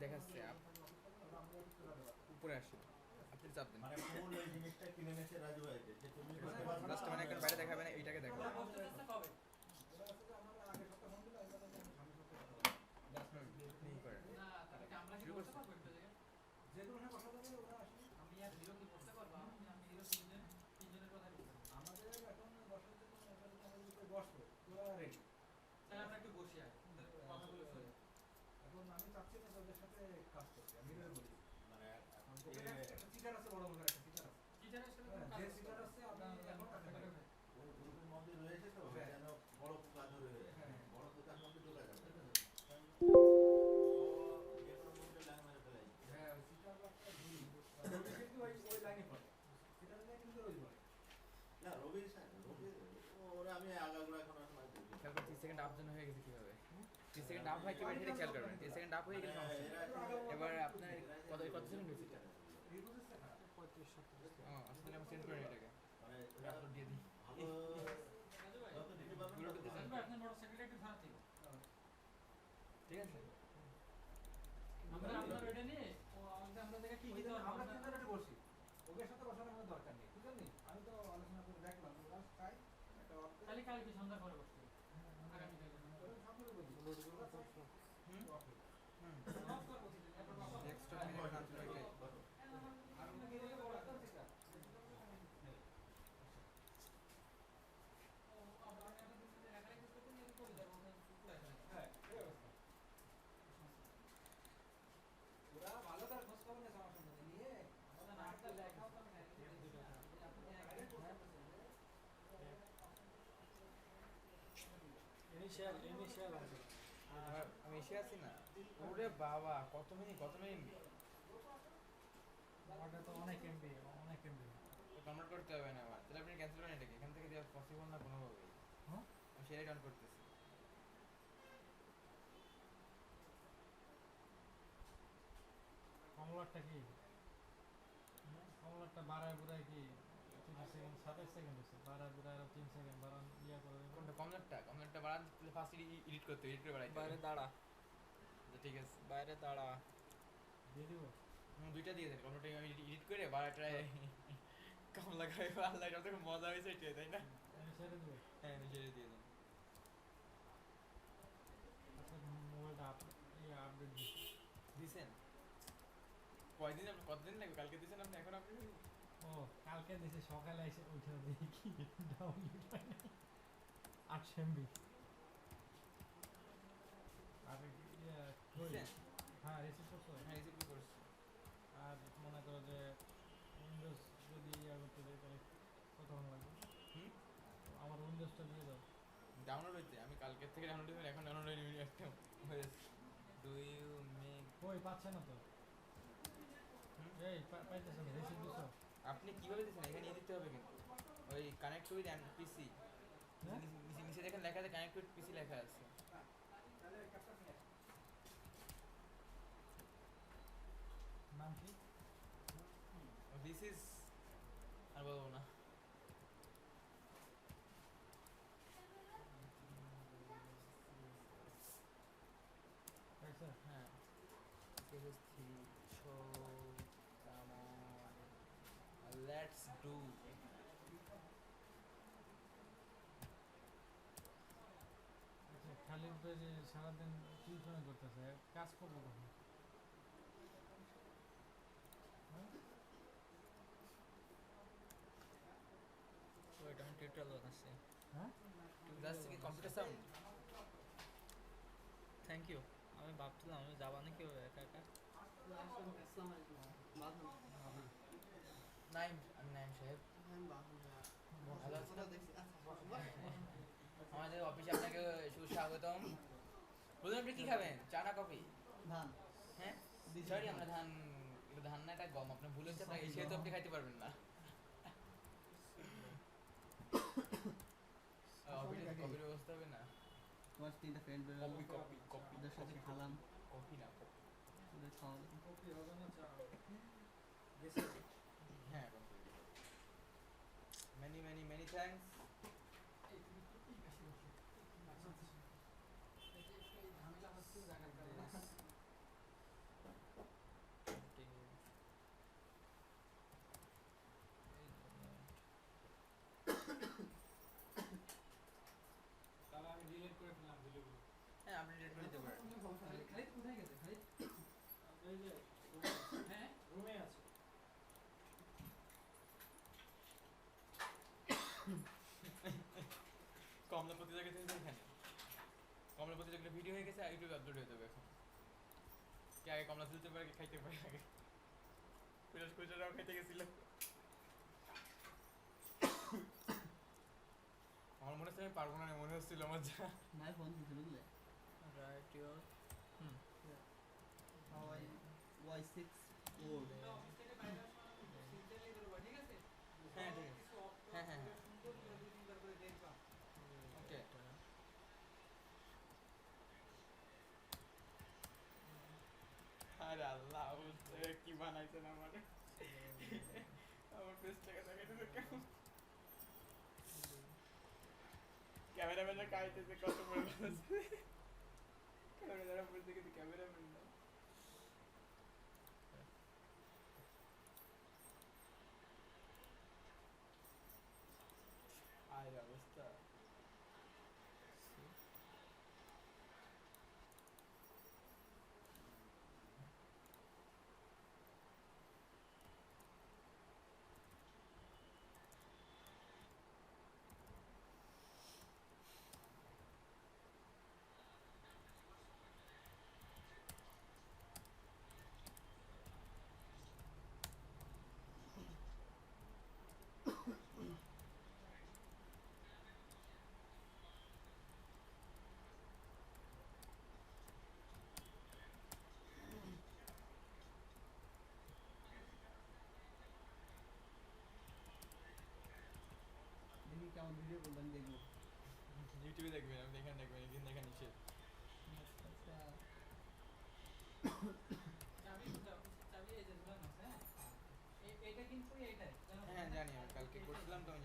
দেখাচ্ছে উপরে আসে, আপনি চাপ দেন মানে ফুল ওই জিনিসটা কিনে নিতে রাজু ভাইকে যে তুমি করতে পারবে জাস্ট মানে এখন বাইরে দেখাবে না, এইটাকে দেখাবে। যেগুলো না কথা বলে ওরা আসলে আমি আর হিরো কি করতে পারবো? আমি হিরো তিনজনের কথা বলছি। আমাদের এখন বসার জন্য আমাদের বসবো, ওরা রেডি। তাহলে আমরা একটু বসি আর কথা বলে ফেলি। এখন আমি চাচ্ছি না তাদের সাথে কাজ করতে, আমি হিরোর বলি মানে এখন একটা সিটার আছে, বড় মতো একটা সিটার আছে। সিটারের সাথে যে সিটার আছে আমি এখন কাজ করে ফেলি। ওই গ্রুপের মধ্যে রয়েছে তো যেন বড় পোকা ধরে হয়ে বড় পোকার মধ্যে ঢোকা যাবে যে কোনো মুহূর্তে লাইন মেরে ফেলাই। হ্যাঁ ওই সিটার একটা ধরি কিন্তু ওই লাইনে পড়ে সিটার লাইনে কিন্তু ওই পড়ে না রবির রবির ওরা আমি আগাগোড়া এখন আসলে খেয়াল করছি 30 সেকেন্ড আপ যেন হয়ে গেছে কিভাবে 30 সেকেন্ড আপ হয় কিভাবে এটা খেয়াল করবেন 30 সেকেন্ড আপ হয়ে গেলে সমস্যা এবার আপনার কত সেকেন্ড হয়েছে এটা 35 37 আসলে আমি সেন্ড করে এটাকে মানে আপলোড দিয়ে দিই ভালো যত দিতে পারবেন তত ভালো। আপনার মোটরসাইকেলটা একটু ধার থেকে ঠিক আছে আমরা এটা নিয়ে আমরা দেখে কি কি আমরা তিনজন একটু বসি ওদের সাথে বসানোর কোনো দরকার নেই বুঝলেন নি আমি তো আলোচনা করে দেখলাম ওরা চাই একটা খালি কালকে সন্ধ্যা করে বসতে আগামী কালকে সামনে বলি নেক্সট টাইম এটা নাম চলে গেলে আর কি বলে বড় একটা ঠিক আছে ওরা ভালো করে খোঁজ খবর নেই আমার সম্বন্ধে নিয়ে আমাদের নাটকটা লেখাও তো আমি ইনিশিয়াল আছে আমি এসে আছি না ওরে বাবা কত মিনিট ওটা তো অনেক এমবি কনভার্ট করতে হবে না আবার তাহলে আপনি ক্যান্সেল করেন এটাকে এখান থেকে দেওয়া পসিবল না কোনোভাবেই হ্যাঁ আমি সেটাই ডাউন করতেছি কমলারটা কি কমলারটা বাড়ায় বুড়ায় কি 30 সেকেন্ড 27 সেকেন্ড হচ্ছে বাড়ায় বুড়ায় আরো 3 সেকেন্ড বাড়ান ইয়া করে কোনটা কমলেটটা বাড়ান তাহলে ফার্স্ট এডিট করে বাড়াইতে বাইরে দাঁড়া ঠিক আছে বাইরে দাঁড়া দিয়ে দিব দুইটা দিয়ে দেন কমলেটটা আমি এডিট করে বাড়াটায় কমলা খাই আল্লাহ এটা তো মজা হয়েছে এটাই তাই না আমি ছেড়ে দেবো হ্যাঁ আমি ছেড়ে দিয়ে দেন আচ্ছা মোবাইলটা আপডেট দিছেন কতদিন লাগবে কালকে দিছেন আপনি এখন আপনি ও কালকে দিছে সকালে এসে উঠে দেখি ডাউনলোড হয় না 8 এমবি আর দিছেন হ্যাঁ রিসিভ করছো হ্যাঁ রিসিভ করছি আর মনে করো যে উইন্ডোজ যদি ইয়া করতে যাই তাহলে কতক্ষণ লাগবে আমার উইন্ডোজটা দিয়ে দাও ডাউনলোড হইতে আমি কালকের থেকে ডাউনলোড হইতে এখন ডাউনলোড হয়ে একটা হয়েছে ডু ইউ মেক কই পাচ্ছে না তো এই পাইতেছে না রিসিভ দিছো আপনি কিভাবে দিচ্ছেন এখানে নিয়ে দিতে হবে কিন্তু ওই কানেক্ট উইথ পিসি নিচে দেখেন লেখা আছে কানেক্ট উইথ পিসি লেখা আছে নাম কি দিস ইজ আর বলবো না পাইছো হ্যাঁ this is the show come on let's do আচ্ছা খালি উপরে যে সারাদিন টিউশনে করতেছে কাজ করবো কখন ওইটা আমি টিউটোরিয়াল বানাচ্ছি হ্যাঁ জাস্ট কি কম্পিউটার সাউন্ড থ্যাংক ইউ আমি ভাবছিলাম আমি যাবা না কি একা একা নাইম আমি নাইম সাহেব ভালো আছেন আমাদের অফিসে আপনাকে সুস্বাগতম বলুন আপনি কি খাবেন চা না কফি ধান হ্যাঁ সরি আমরা ধান এটা ধান না এটা গম আপনি ভুল হচ্ছে আপনার এসে তো আপনি খাইতে পারবেন না অফিসে কফির ব্যবস্থা হবে না তোমার তিনটা ফ্রেন্ড বের হলো কফি ওদের সাথে খেলাম কফি না ওদের খাওয়া কপি হবে না চা হ্যাঁ many thanks ঝামেলা হচ্ছে জায়গার কারণে আপনি ডিলিট করে দিতে পারেন। খালিদ কোথায় গেছে খালিদ? এই যে হ্যাঁ রুমে আছে। কমলা প্রতিযোগিতা হয়েছে এখানে। কমলা প্রতিযোগিতা ভিডিও হয়ে গেছে, ইউটিউবে আপলোড হয়ে যাবে এখন। কে আগে কমলা তুলতে পারে, কে খাইতে পারে আগে। কুইলাস কুইলাসরাও খাইতে গেছিল। আমার মনে হচ্ছে আমি পারবো না, মনে হচ্ছিল আমার যা। নাই ফোন দিতে বুঝলে রাইট ইউর Y6 ও অফিসে বাইরে সিনসিয়ারলি করবা ঠিক আছে? হ্যাঁ, ঠিক আছে। কিছু অফ হ্যাঁ, হ্যাঁ, হ্যাঁ। সুন্দর করে দুই তিনবার করে দেখবা। ওকে। আরে আল্লাহ, কি বানাইছেন আমার। আমার পেজটাকে দেখাইতেছে কেমন। ক্যামেরাম্যানরা কাইতেছে কত বড় আছে। ক্যামেরাম্যানরা বলতে গেছে ক্যামেরাম্যান না। আয় অবস্থা। দেখি কেমন ভিডিও করবেন দেখবো। ইউটিউবে দেখবেন, আপনি এখানে দেখবেন, এখানে দেখা নিষেধ। আচ্ছা চাবি কোথায়? অফিসের চাবি এই যে ঝুলানো আছে, হ্যাঁ? এটা কিন্তু এইটাই। হ্যাঁ জানি, আমি কালকে করছিলাম তো, আমি